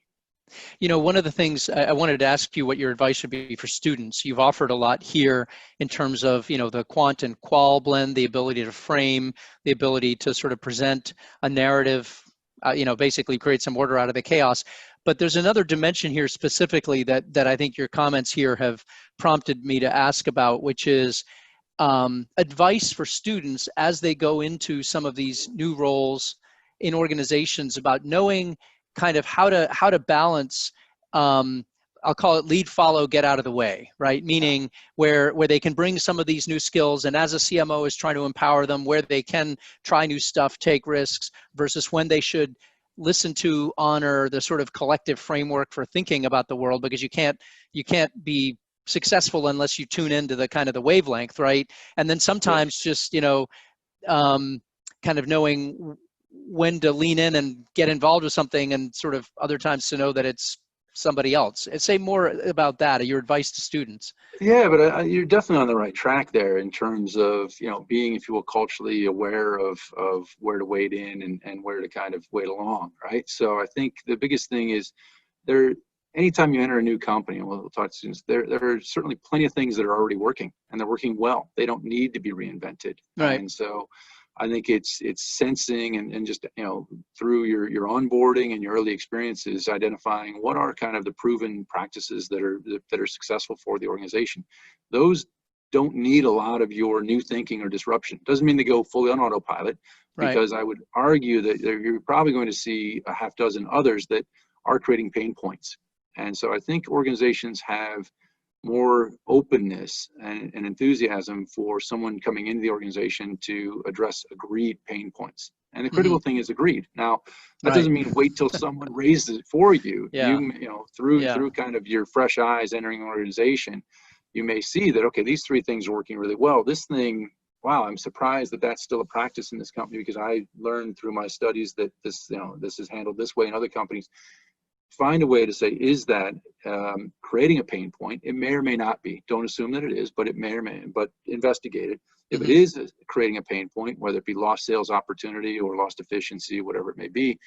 One of the things I wanted to ask you what your advice would be for students. You've offered a lot here in terms of, the quant and qual blend, the ability to frame, the ability to sort of present a narrative, basically create some order out of the chaos. But there's another dimension here specifically that I think your comments here have prompted me to ask about, which is advice for students as they go into some of these new roles in organizations about knowing kind of how to balance I'll call it lead, follow, get out of the way, right? Meaning where they can bring some of these new skills, and as a CMO is trying to empower them, where they can try new stuff, take risks, versus when they should listen to, honor the sort of collective framework for thinking about the world, because you can't be successful unless you tune into the kind of the wavelength, right? And then Yes. sometimes just kind of knowing when to lean in and get involved with something, and sort of other times to know that it's somebody else. And say more about that, your advice to students. Yeah, but you're definitely on the right track there in terms of, being, if you will, culturally aware of where to wade in and where to kind of wade along, right? So I think the biggest thing is anytime you enter a new company, and we'll talk to students, there are certainly plenty of things that are already working, and they're working well. They don't need to be reinvented. Right. And so I think it's sensing and just, through your onboarding and your early experiences, identifying what are kind of the proven practices that are successful for the organization. Those don't need a lot of your new thinking or disruption. Doesn't mean they go fully on autopilot, Right. because I would argue that you're probably going to see a half dozen others that are creating pain points. And so I think organizations have more openness and enthusiasm for someone coming into the organization to address agreed pain points. And the critical thing is agreed. Now, that doesn't mean wait till someone raises it for you. Yeah. You know, through kind of your fresh eyes entering an organization, you may see that, okay, these three things are working really well. This thing, wow, I'm surprised that that's still a practice in this company, because I learned through my studies that this, you know, this is handled this way in other companies. Find a way to say, is that creating a pain point? It may or may not be. Don't assume that it is, but it may or may, but investigate it. If it is creating a pain point, whether it be lost sales opportunity or lost efficiency, whatever it may be,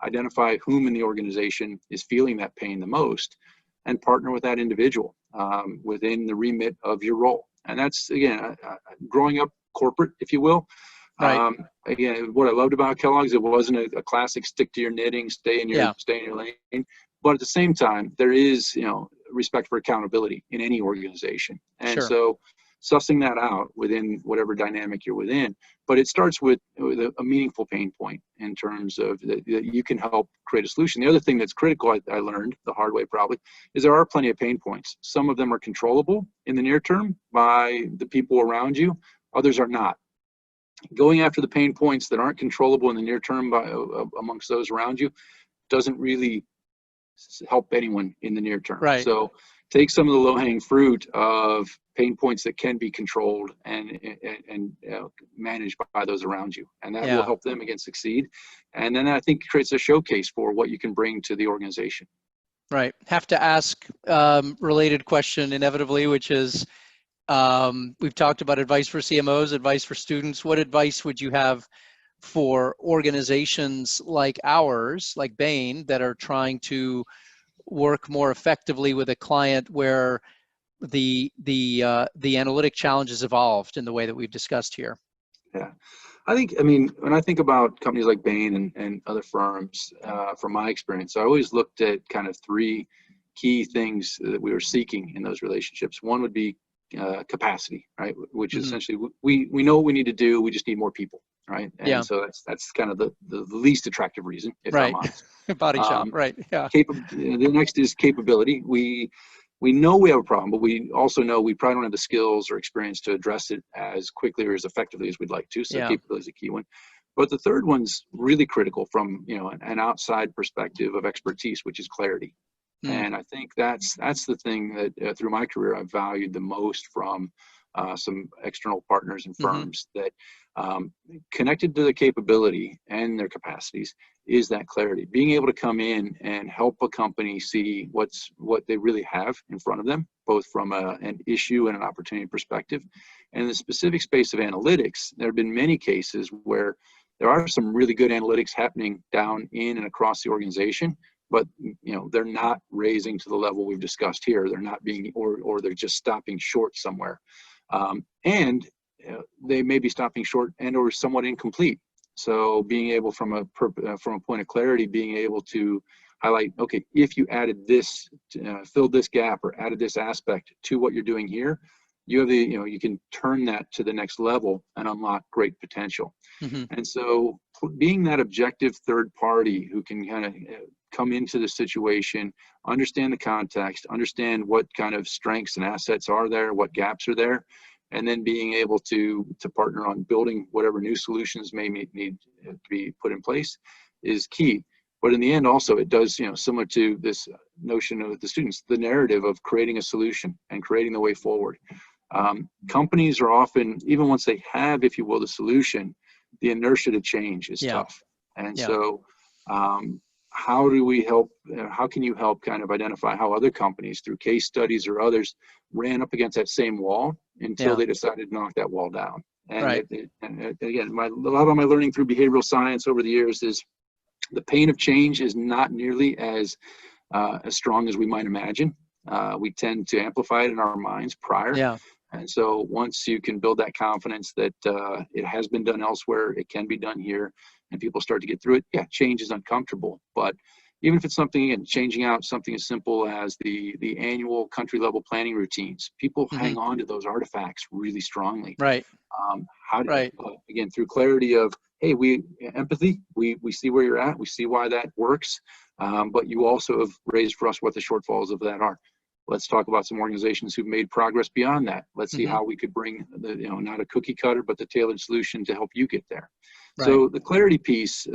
identify whom in the organization is feeling that pain the most and partner with that individual within the remit of your role. And that's, again, growing up corporate, if you will. Right. Again, what I loved about Kellogg's, it wasn't a classic stick to your knitting, stay in your lane. But at the same time, there is, you know, respect for accountability in any organization. And so sussing that out within whatever dynamic you're within, but it starts with a meaningful pain point in terms of that you can help create a solution. The other thing that's critical, I learned the hard way probably, is there are plenty of pain points. Some of them are controllable in the near term by the people around you. Others are not. Going after the pain points that aren't controllable in the near term by amongst those around you doesn't really help anyone in the near term. Right. So take some of the low-hanging fruit of pain points that can be controlled and managed by those around you, and that will help them again succeed. And then I think it creates a showcase for what you can bring to the organization. Right. Have to ask related question inevitably, which is, we've talked about advice for CMOs, advice for students. What advice would you have for organizations like ours, like Bain, that are trying to work more effectively with a client where the analytic challenge has evolved in the way that we've discussed here? Yeah, I mean, when I think about companies like Bain and other firms, from my experience, I always looked at kind of three key things that we were seeking in those relationships. One would be capacity, right? Which is essentially, we know what we need to do, we just need more people, right? And so that's kind of the least attractive reason, if I'm honest. Body shop, right? Yeah. The next is capability. We know we have a problem, but we also know we probably don't have the skills or experience to address it as quickly or as effectively as we'd like to. So capability is a key one. But the third one's really critical from, you know, an outside perspective of expertise, which is clarity. And I think that's the thing that through my career I've valued the most from some external partners and firms, that connected to the capability and their capacities is that clarity. Being able to come in and help a company see what they really have in front of them, both from an issue and an opportunity perspective. And in the specific space of analytics, there have been many cases where there are some really good analytics happening down in and across the organization, but you know, they're not raising to the level we've discussed here. They're not being, or they're just stopping short somewhere. And they may be stopping short and or somewhat incomplete. So being able from a point of clarity, being able to highlight, okay, if you added this, filled this gap or added this aspect to what you're doing here, you have you can turn that to the next level and unlock great potential. And so being that objective third party who can kind of come into the situation, understand the context, understand what kind of strengths and assets are there, what gaps are there, and then being able to partner on building whatever new solutions may need to be put in place is key. But in the end, also, it does, similar to this notion of the students, the narrative of creating a solution and creating the way forward. Companies are often, even once they have, if you will, the solution, the inertia to change is tough. And so how do we help, how can you help kind of identify how other companies through case studies or others ran up against that same wall until they decided to knock that wall down? And, and again, a lot of my learning through behavioral science over the years is the pain of change is not nearly as strong as we might imagine. We tend to amplify it in our minds prior. And so once you can build that confidence that it has been done elsewhere, it can be done here, and people start to get through it, change is uncomfortable. But even if it's something, and changing out something as simple as the annual country level planning routines, people hang on to those artifacts really strongly. Again, through clarity of, hey, empathy, we see where you're at, we see why that works, but you also have raised for us what the shortfalls of that are. Let's talk about some organizations who've made progress beyond that. Let's see how we could bring the, not a cookie cutter, but the tailored solution to help you get there. Right. So the clarity piece,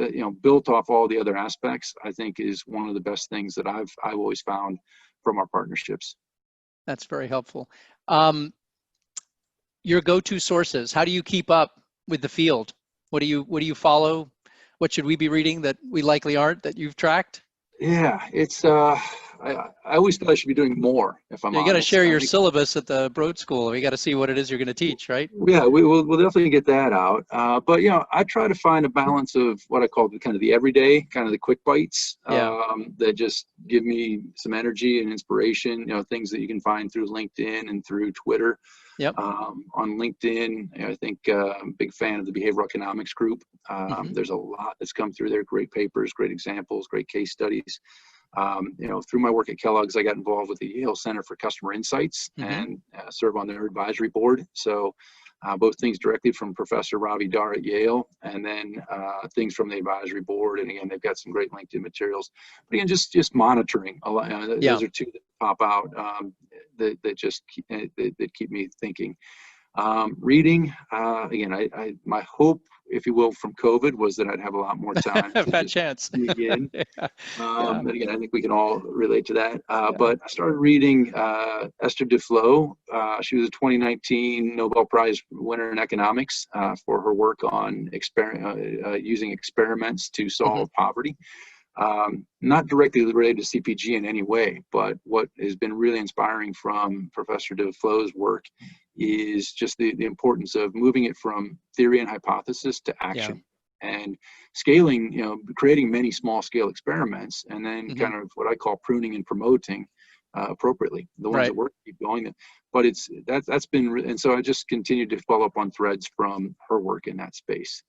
built off all the other aspects, I think is one of the best things that I've always found from our partnerships. That's very helpful. Your go-to sources, how do you keep up with the field? What do you follow? What should we be reading that we likely aren't, that you've tracked? Yeah, it's I always thought I should be doing more, if I'm You got to honest. share I your think, syllabus at the Broad School. We got to see what it is you're going to teach, right? yeah, we'll definitely get that out. But I try to find a balance of what I call the kind of the everyday, kind of the quick bites, Yeah. that just give me some energy and inspiration. Things that you can find through LinkedIn and through Twitter. Yep. On LinkedIn, I think I'm a big fan of the Behavioral Economics Group. There's a lot that's come through there, great papers, great examples, great case studies. Through my work at Kellogg's, I got involved with the Yale Center for Customer Insights and serve on their advisory board. So both things directly from Professor Ravi Dar at Yale, and then things from the advisory board. And again, they've got some great LinkedIn materials. But again, just monitoring. A lot, those are two that pop out that just that keep me thinking. Reading, again, my hope, if you will, from COVID was that I'd have a lot more time to That just chance. dig in. Yeah. But again, I think we can all relate to that. But I started reading Esther Duflo. She was a 2019 Nobel Prize winner in economics for her work on using experiments to solve poverty. Not directly related to CPG in any way, but what has been really inspiring from Professor Duflo's work is just the importance of moving it from theory and hypothesis to action. And scaling, creating many small scale experiments, and then kind of what I call pruning and promoting appropriately. The ones that work, keep going. But that's been, and so I just continued to follow up on threads from her work in that space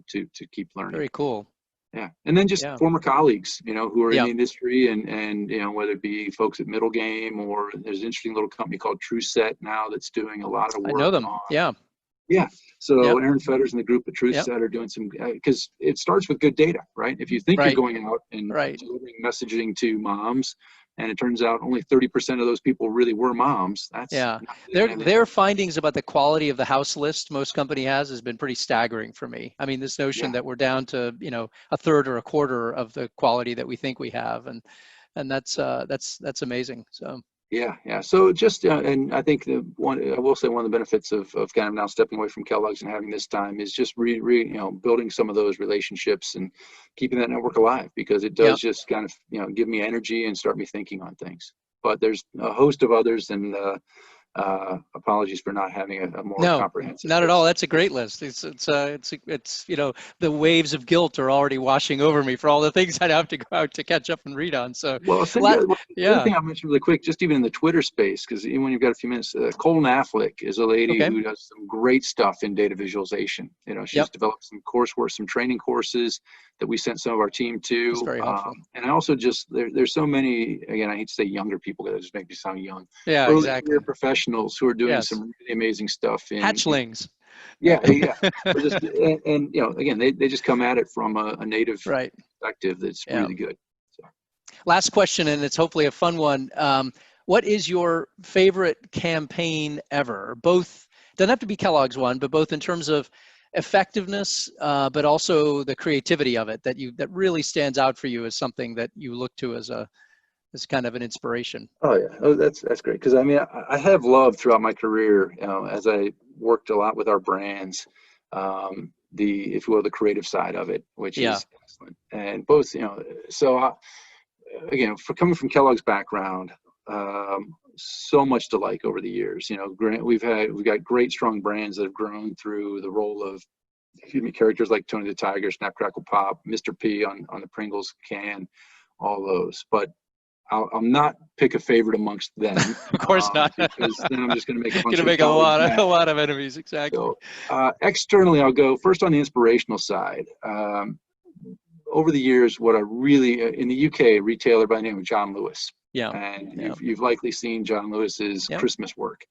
to keep learning. Very cool. Yeah, and then just former colleagues, who are in the industry, and whether it be folks at Middle Game, or there's an interesting little company called TrueSet now that's doing a lot of work. I know them. Yeah. So Aaron Fetters and the group at TrueSet are doing some, because it starts with good data, right? If you think you're going out and delivering messaging to moms, and it turns out only 30% of those people really were moms, that's their findings about the quality of the house list most company has been pretty staggering for me. I mean, this notion that we're down to a third or a quarter of the quality that we think we have, and that's amazing. So. Yeah. So just, and I think I will say one of the benefits of kind of now stepping away from Kellogg's and having this time is just building some of those relationships and keeping that network alive, because it does just kind of, give me energy and start me thinking on things. But there's a host of others, and apologies for not having a more comprehensive. Not at all. That's a great list. It's the waves of guilt are already washing over me for all the things I'd have to go out to catch up and read on. So the other thing I'll mention really quick, just even in the Twitter space, because even when you've got a few minutes, Colin Affleck is a lady who does some great stuff in data visualization. She's developed some coursework, some training courses that we sent some of our team to. That's very helpful. And I also just, there's so many, again, I hate to say younger people, because it just makes me sound young. Yeah, early exactly. career professionals who are doing some really amazing stuff. Hatchlings. Yeah. Just, and again, they just come at it from a native perspective that's really good. So. Last question, and it's hopefully a fun one. What is your favorite campaign ever? Both, doesn't have to be Kellogg's one, but both in terms of effectiveness, but also the creativity of it that really stands out for you as something that you look to as kind of an inspiration. That's great, because I mean, I have loved throughout my career, as I worked a lot with our brands, if you will, the creative side of it, which is excellent. And both, so again, for coming from Kellogg's background, so much to like over the years. We've got great strong brands that have grown through the role of characters like Tony the Tiger, Snap Crackle Pop, Mr. P on the Pringles can, all those. But I'll not pick a favorite amongst them. Of course not, because then I'm just going to make a lot of enemies. Exactly. So, externally, I'll go first on the inspirational side. Over the years, what I really in the UK, a retailer by the name of John Lewis. And you've likely seen John Lewis's Christmas work,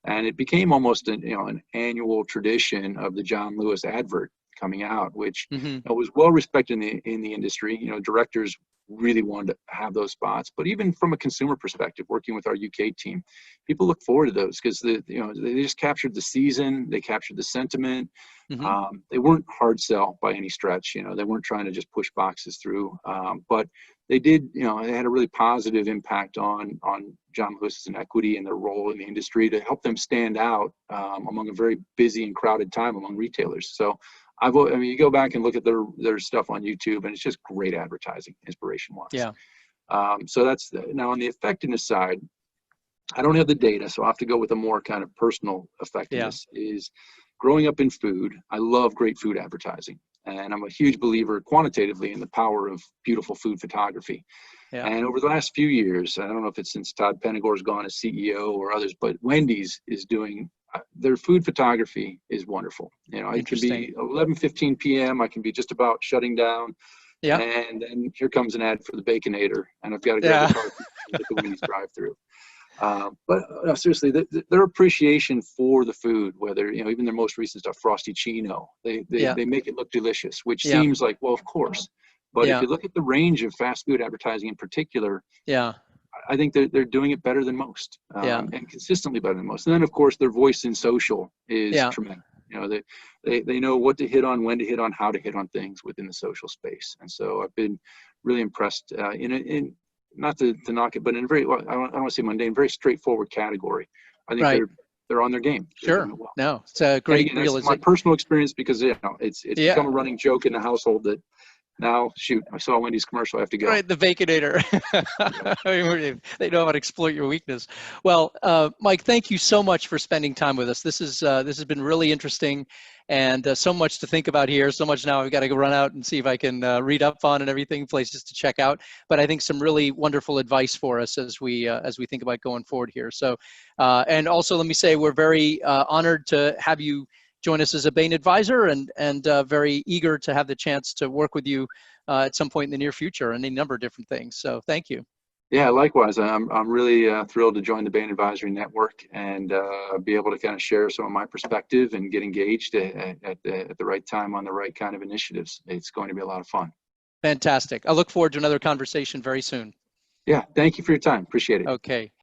and it became almost an annual tradition of the John Lewis advert coming out, which was well respected in the industry. Directors really wanted to have those spots. But even from a consumer perspective, working with our UK team, people look forward to those because they just captured the season, they captured the sentiment. Hmm. They weren't hard sell by any stretch. They weren't trying to just push boxes through, but they did. It had a really positive impact on John Lewis as an equity and their role in the industry to help them stand out among a very busy and crowded time among retailers. So you go back and look at their stuff on YouTube, and it's just great advertising, inspiration-wise. Yeah. So now on the effectiveness side, I don't have the data, so I have to go with a more kind of personal effectiveness. Is growing up in food, I love great food advertising, and I'm a huge believer quantitatively in the power of beautiful food photography. Yeah. And over the last few years, I don't know if it's since Todd Penegor's gone as CEO or others, but Wendy's is doing their food photography is wonderful. It can be 11:15 p.m. I can be just about shutting down. Yeah. And then here comes an ad for the Baconator, and I've got to grab the car and get the Wendy's drive-through. But seriously, their appreciation for the food, whether even their most recent stuff, Frosty Chino, they make it look delicious, which seems like, well, of course. But if you look at the range of fast food advertising in particular, I think they're doing it better than most, and consistently better than most. And then, of course, their voice in social is tremendous. They know what to hit on, when to hit on, how to hit on things within the social space. And so I've been really impressed in not to knock it, but in a very, I don't want to say mundane, very straightforward category. I think they're on their game. Sure. Well. No, it's a great realization. That's my personal experience because it's become a running joke in the household that now, shoot, I saw a Wendy's commercial, I have to go. Right, the Baconator. They know how to exploit your weakness. Well, Mike, thank you so much for spending time with us. This has been really interesting, and so much to think about here. So much now I've got to go run out and see if I can read up on and everything, places to check out. But I think some really wonderful advice for us as we think about going forward here. So, and also let me say we're very honored to have you join us as a Bain advisor, and very eager to have the chance to work with you at some point in the near future on a number of different things. So thank you. Yeah, likewise. I'm really thrilled to join the Bain Advisory Network and be able to kind of share some of my perspective and get engaged at the right time on the right kind of initiatives. It's going to be a lot of fun. Fantastic. I look forward to another conversation very soon. Yeah, thank you for your time. Appreciate it. Okay.